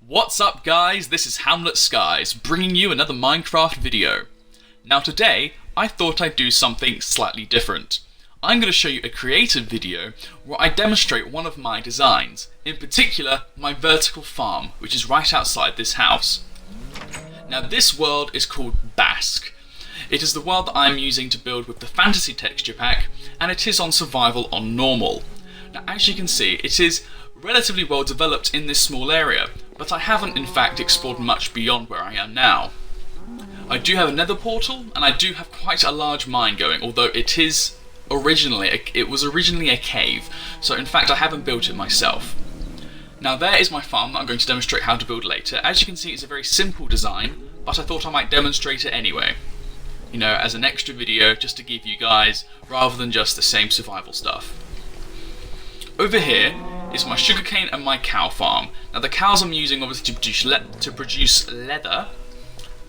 What's up guys, this is Hamlet Skies, bringing you another Minecraft video. Now today, I thought I'd do something slightly different. I'm going to show you a creative video where I demonstrate one of my designs, in particular my vertical farm, which is right outside this house. Now this world is called Basque. It is the world that I'm using to build with the Fantasy texture pack, and it is on survival on normal. Now as you can see, it is relatively well developed in this small area, but I haven't in fact explored much beyond where I am now. I do have a nether portal, and I do have quite a large mine going, although it was originally a cave, so in fact I haven't built it myself. Now there is my farm that I'm going to demonstrate how to build later. As you can see, it's a very simple design, but I thought I might demonstrate it anyway. You know, as an extra video, just to give you guys, rather than just the same survival stuff. Over here is my sugarcane and my cow farm. Now the cows I'm using obviously to produce leather,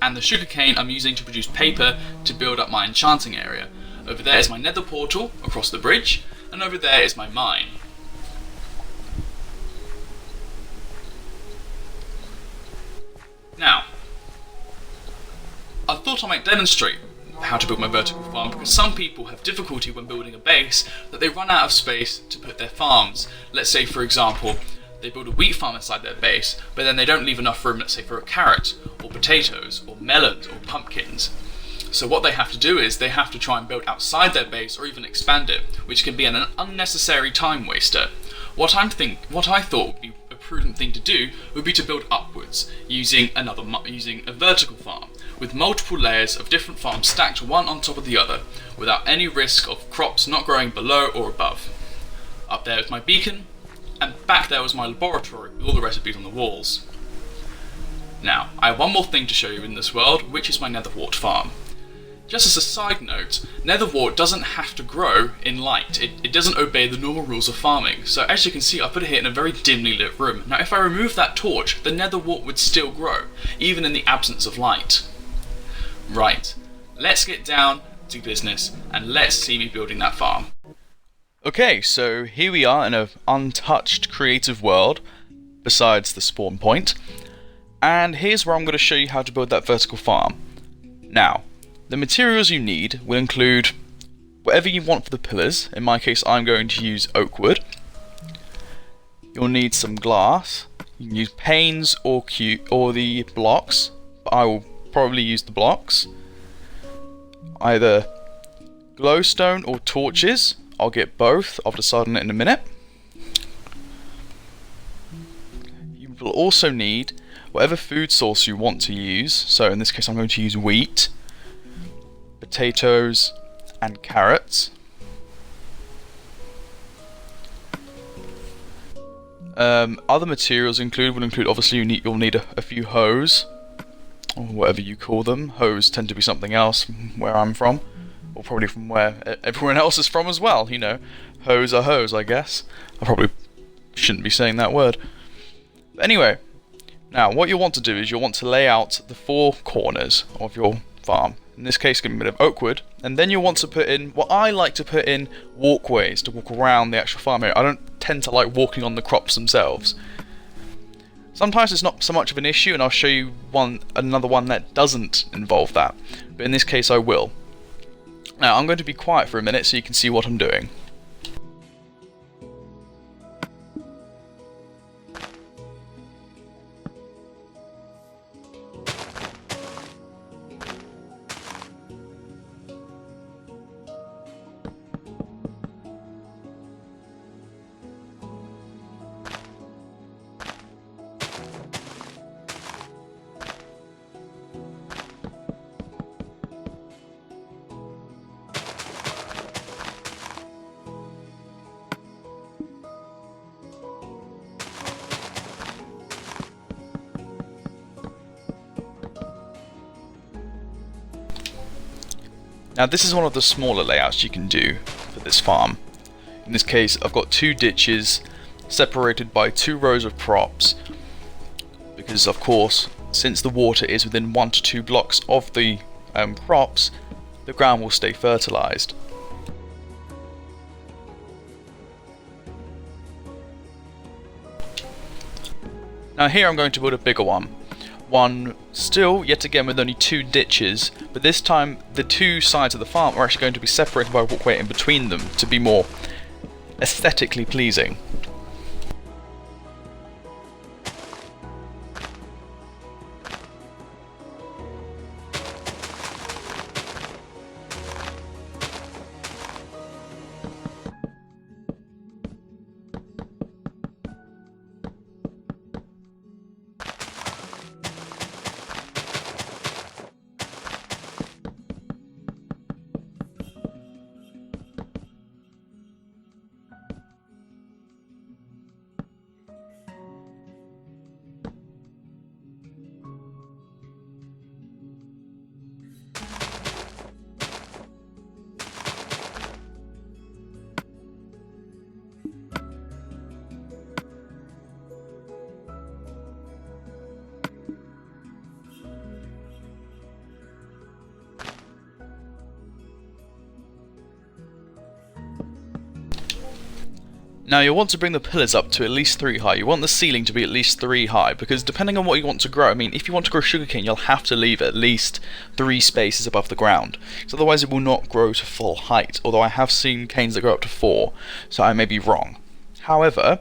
and the sugarcane I'm using to produce paper to build up my enchanting area. Over there is my nether portal across the bridge, and over there is my mine. Now, I thought I might demonstrate how to build my vertical farm, because some people have difficulty when building a base that they run out of space to put their farms. Let's say for example they build a wheat farm inside their base, but then they don't leave enough room, let's say, for a carrot or potatoes or melons or pumpkins. So what they have to do is they have to try and build outside their base or even expand it, which can be an unnecessary time waster. What I thought would be a prudent thing to do would be to build upwards using a vertical farm, with multiple layers of different farms stacked one on top of the other, without any risk of crops not growing below or above. Up there is my beacon, and back there was my laboratory with all the recipes on the walls. Now, I have one more thing to show you in this world, which is my netherwort farm. Just as a side note, netherwort doesn't have to grow in light. It doesn't obey the normal rules of farming. So as you can see, I put it here in a very dimly lit room. Now if I remove that torch, the netherwort would still grow, even in the absence of light. Right, let's get down to business and let's see me building that farm. Okay, so here we are in an untouched creative world, besides the spawn point. And here's where I'm going to show you how to build that vertical farm. Now, the materials you need will include whatever you want for the pillars. In my case, I'm going to use oak wood. You'll need some glass. You can use panes or the blocks, but I will probably use the blocks. Either glowstone or torches. I'll get both. I'll decide on it in a minute. You will also need whatever food source you want to use. So in this case, I'm going to use wheat, potatoes, and carrots. Other materials will include obviously you'll need a few hoes, or whatever you call them. Hoes tend to be something else where I'm from, or probably from where everyone else is from as well. You know, hoes are hoes, I guess. I probably shouldn't be saying that word. But anyway, now what you'll want to do is you'll want to lay out the four corners of your farm. In this case, going to be a bit of oak wood, and then you'll want to put in what I like to put in: walkways to walk around the actual farm area. I don't tend to like walking on the crops themselves. Sometimes it's not so much of an issue, and I'll show you another one that doesn't involve that. But in this case, I will. Now, I'm going to be quiet for a minute so you can see what I'm doing. Now this is one of the smaller layouts you can do for this farm. In this case, I've got two ditches separated by 2 rows of crops, because of course, since the water is within 1 to 2 blocks of the crops, the ground will stay fertilized. Now here I'm going to build a bigger one. One still, yet again, with only 2 ditches, but this time the 2 sides of the farm are actually going to be separated by a walkway in between them to be more aesthetically pleasing. Now you'll want to bring the pillars up to at least 3 high. You want the ceiling to be at least 3 high, because depending on what you want to grow, I mean, if you want to grow sugarcane, you'll have to leave at least 3 spaces above the ground, because otherwise it will not grow to full height, although I have seen canes that grow up to 4, so I may be wrong. However,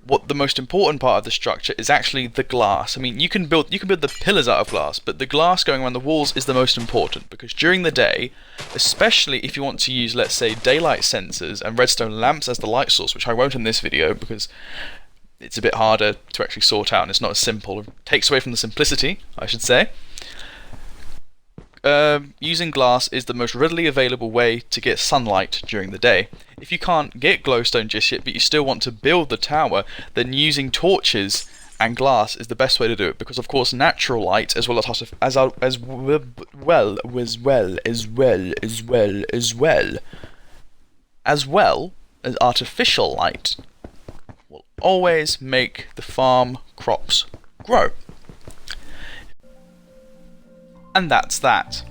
what the most important part of the structure is actually the glass. I mean, you can build the pillars out of glass, but the glass going around the walls is the most important, because during the day, especially if you want to use, let's say, daylight sensors and redstone lamps as the light source, which I won't in this video because it's a bit harder to actually sort out and it's not as simple. It takes away from the simplicity, I should say. Using glass is the most readily available way to get sunlight during the day. If you can't get glowstone just yet, but you still want to build the tower, then using torches and glass is the best way to do it, because of course natural light as well as artificial light will always make the farm crops grow. And that's that.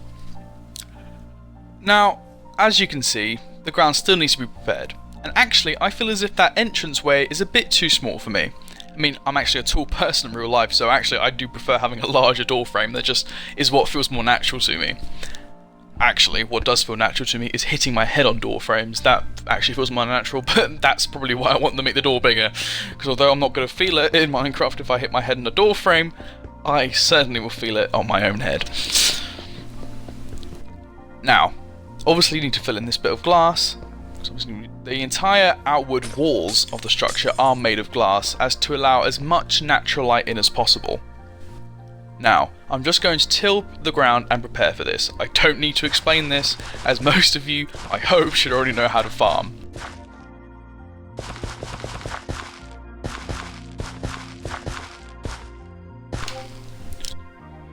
Now, as you can see, the ground still needs to be prepared. And actually, I feel as if that entranceway is a bit too small for me. I mean, I'm actually a tall person in real life, so actually I do prefer having a larger door frame. That just is what feels more natural to me. Actually, what does feel natural to me is hitting my head on door frames. That actually feels more natural, but that's probably why I want to make the door bigger. Because although I'm not going to feel it in Minecraft if I hit my head on a door frame, I certainly will feel it on my own head. Now, obviously you need to fill in this bit of glass. The entire outward walls of the structure are made of glass as to allow as much natural light in as possible. Now, I'm just going to till the ground and prepare for this. I don't need to explain this, as most of you, I hope, should already know how to farm.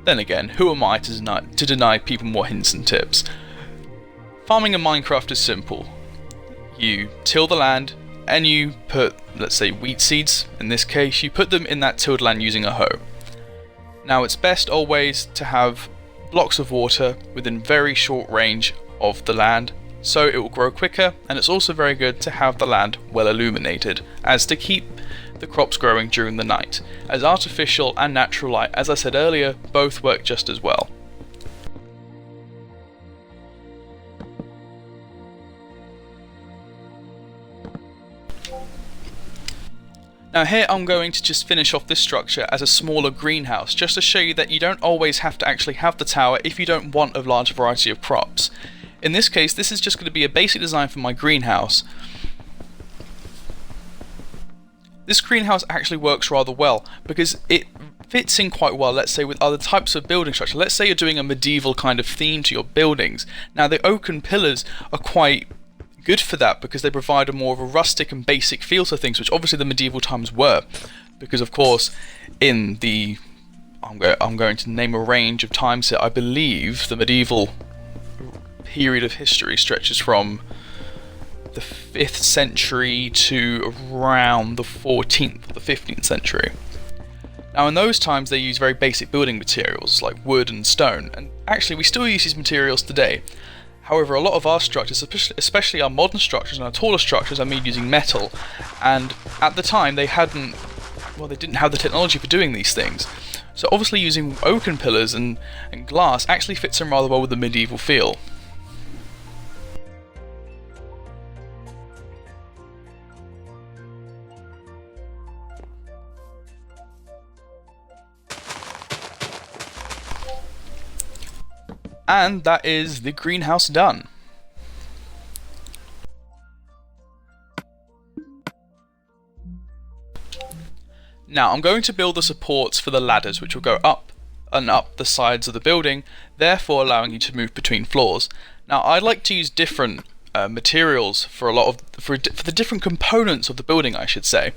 Then again, who am I to deny people more hints and tips? Farming in Minecraft is simple. You till the land, and you put, let's say, wheat seeds. In this case, you put them in that tilled land using a hoe. Now, it's best always to have blocks of water within very short range of the land, so it will grow quicker, and it's also very good to have the land well illuminated, as to keep the crops growing during the night, as artificial and natural light, as I said earlier, both work just as well. Now here I'm going to just finish off this structure as a smaller greenhouse, just to show you that you don't always have to actually have the tower if you don't want a large variety of crops. In this case, this is just going to be a basic design for my greenhouse. This greenhouse actually works rather well because it fits in quite well, let's say, with other types of building structure. Let's say you're doing a medieval kind of theme to your buildings. Now the oaken pillars are quite good for that because they provide a more of a rustic and basic feel to things, which obviously the medieval times were, because of course in the I'm going to name a range of times here. I believe the medieval period of history stretches from the 5th century to around the 14th or the 15th century. Now in those times they used very basic building materials like wood and stone, and actually we still use these materials today. However, a lot of our structures, especially our modern structures and our taller structures, are made using metal, and at the time they hadn't well, they didn't have the technology for doing these things. So obviously using oaken pillars and glass actually fits in rather well with the medieval feel. And that is the greenhouse done. Now I'm going to build the supports for the ladders, which will go up and up the sides of the building, therefore allowing you to move between floors. Now I'd like to use different materials for the different components of the building, I should say.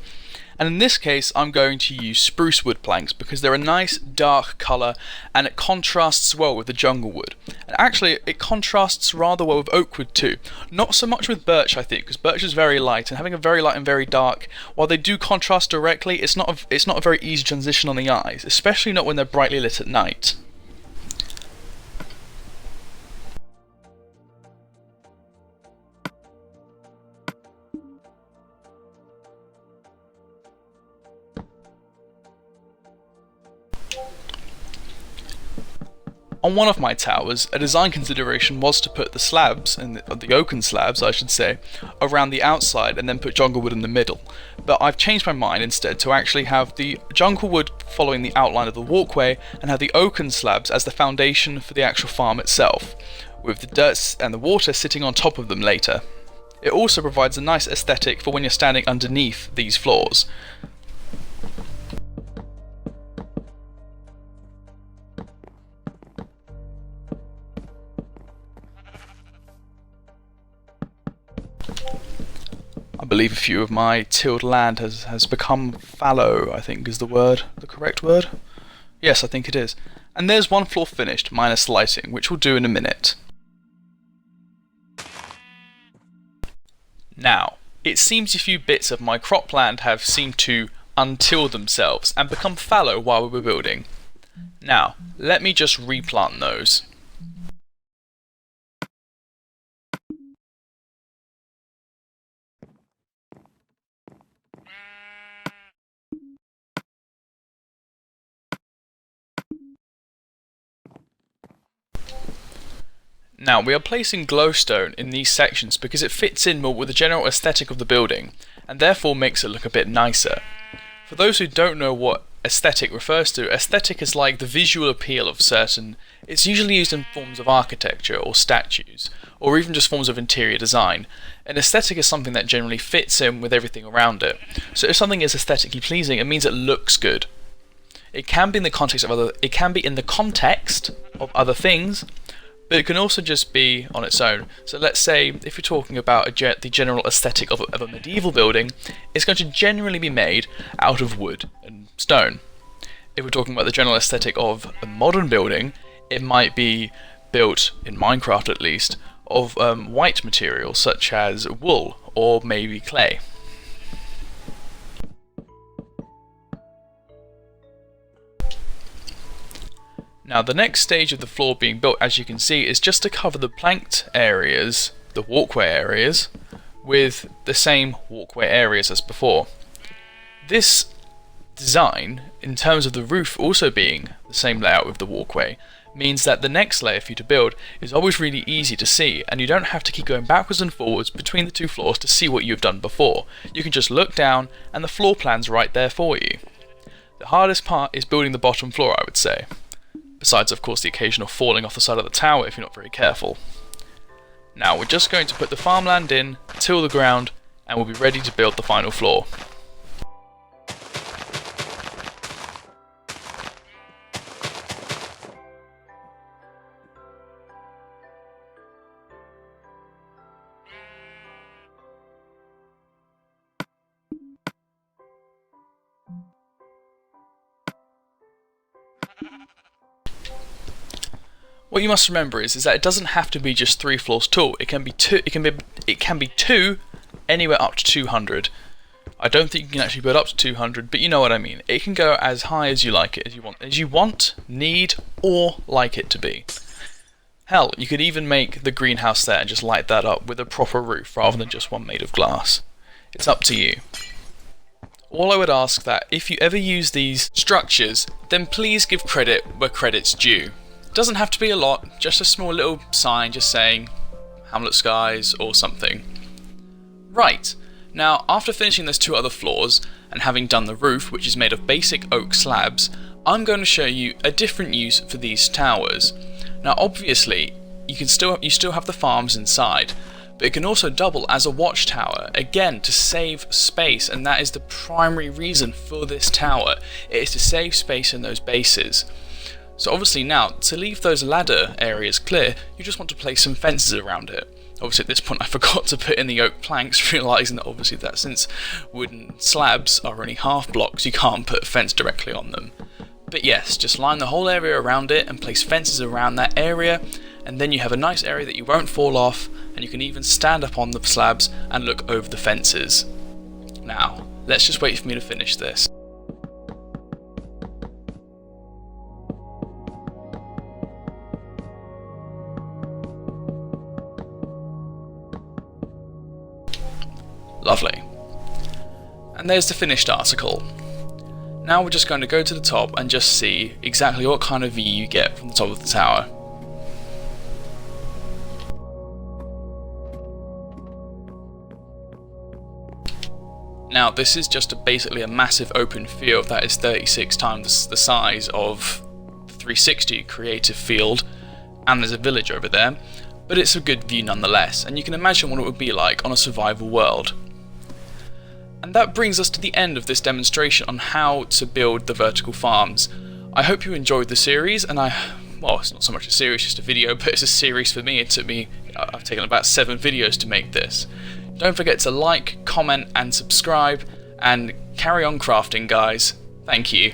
And in this case I'm going to use spruce wood planks because they're a nice dark colour and it contrasts well with the jungle wood. And actually it contrasts rather well with oak wood too. Not so much with birch, I think, because birch is very light, and having a very light and very dark, while they do contrast directly, it's not a very easy transition on the eyes, especially not when they're brightly lit at night. On one of my towers, a design consideration was to put the slabs, the oaken slabs I should say, around the outside and then put jungle wood in the middle. But I've changed my mind instead to actually have the jungle wood following the outline of the walkway and have the oaken slabs as the foundation for the actual farm itself, with the dirt and the water sitting on top of them later. It also provides a nice aesthetic for when you're standing underneath these floors. I believe a few of my tilled land has become fallow, I think is the correct word? Yes, I think it is. And there's one floor finished, minus lighting, which we'll do in a minute. Now, it seems a few bits of my cropland have seemed to untill themselves and become fallow while we were building. Now, let me just replant those. Now, we are placing glowstone in these sections because it fits in more with the general aesthetic of the building, and therefore makes it look a bit nicer. For those who don't know what aesthetic refers to, aesthetic is like the visual appeal of certain... It's usually used in forms of architecture or statues, or even just forms of interior design. An aesthetic is something that generally fits in with everything around it. So if something is aesthetically pleasing, it means it looks good. It can be in the context of other things, but it can also just be on its own. So let's say, if you're talking about the general aesthetic of a medieval building, it's going to generally be made out of wood and stone. If we're talking about the general aesthetic of a modern building, it might be built, in Minecraft at least, of white materials such as wool or maybe clay. Now the next stage of the floor being built, as you can see, is just to cover the planked areas, the walkway areas, with the same walkway areas as before. This design, in terms of the roof also being the same layout with the walkway, means that the next layer for you to build is always really easy to see, and you don't have to keep going backwards and forwards between the two floors to see what you've done before. You can just look down and the floor plan's right there for you. The hardest part is building the bottom floor, I would say. Besides, of course, the occasional falling off the side of the tower if you're not very careful. Now, we're just going to put the farmland in, till the ground, and we'll be ready to build the final floor. What you must remember is that it doesn't have to be just 3 floors tall. It can be two. It can be 2, anywhere up to 200. I don't think you can actually build up to 200, but you know what I mean. It can go as high as you like it, as you want, need, or like it to be. Hell, you could even make the greenhouse there and just light that up with a proper roof rather than just one made of glass. It's up to you. All I would ask that if you ever use these structures, then please give credit where credit's due. It doesn't have to be a lot, just a small little sign just saying Hamlet Skies or something. Right, now after finishing those 2 other floors and having done the roof, which is made of basic oak slabs, I'm going to show you a different use for these towers. Now obviously you still have the farms inside, but it can also double as a watchtower, again to save space, and that is the primary reason for this tower. It is to save space in those bases. So obviously now, to leave those ladder areas clear, you just want to place some fences around it. Obviously at this point I forgot to put in the oak planks, realising that obviously that since wooden slabs are only half blocks, you can't put a fence directly on them. But yes, just line the whole area around it and place fences around that area, and then you have a nice area that you won't fall off, and you can even stand up on the slabs and look over the fences. Now, let's just wait for me to finish this. Lovely. And there's the finished article. Now we're just going to go to the top and just see exactly what kind of view you get from the top of the tower. Now this is just basically a massive open field that is 36 times the size of the 360 creative field, and there's a village over there, but it's a good view nonetheless, and you can imagine what it would be like on a survival world. And that brings us to the end of this demonstration on how to build the vertical farms. I hope you enjoyed the series, and well, it's not so much a series, just a video, but it's a series for me. I've taken about 7 videos to make this. Don't forget to like, comment and subscribe, and carry on crafting, guys. Thank you.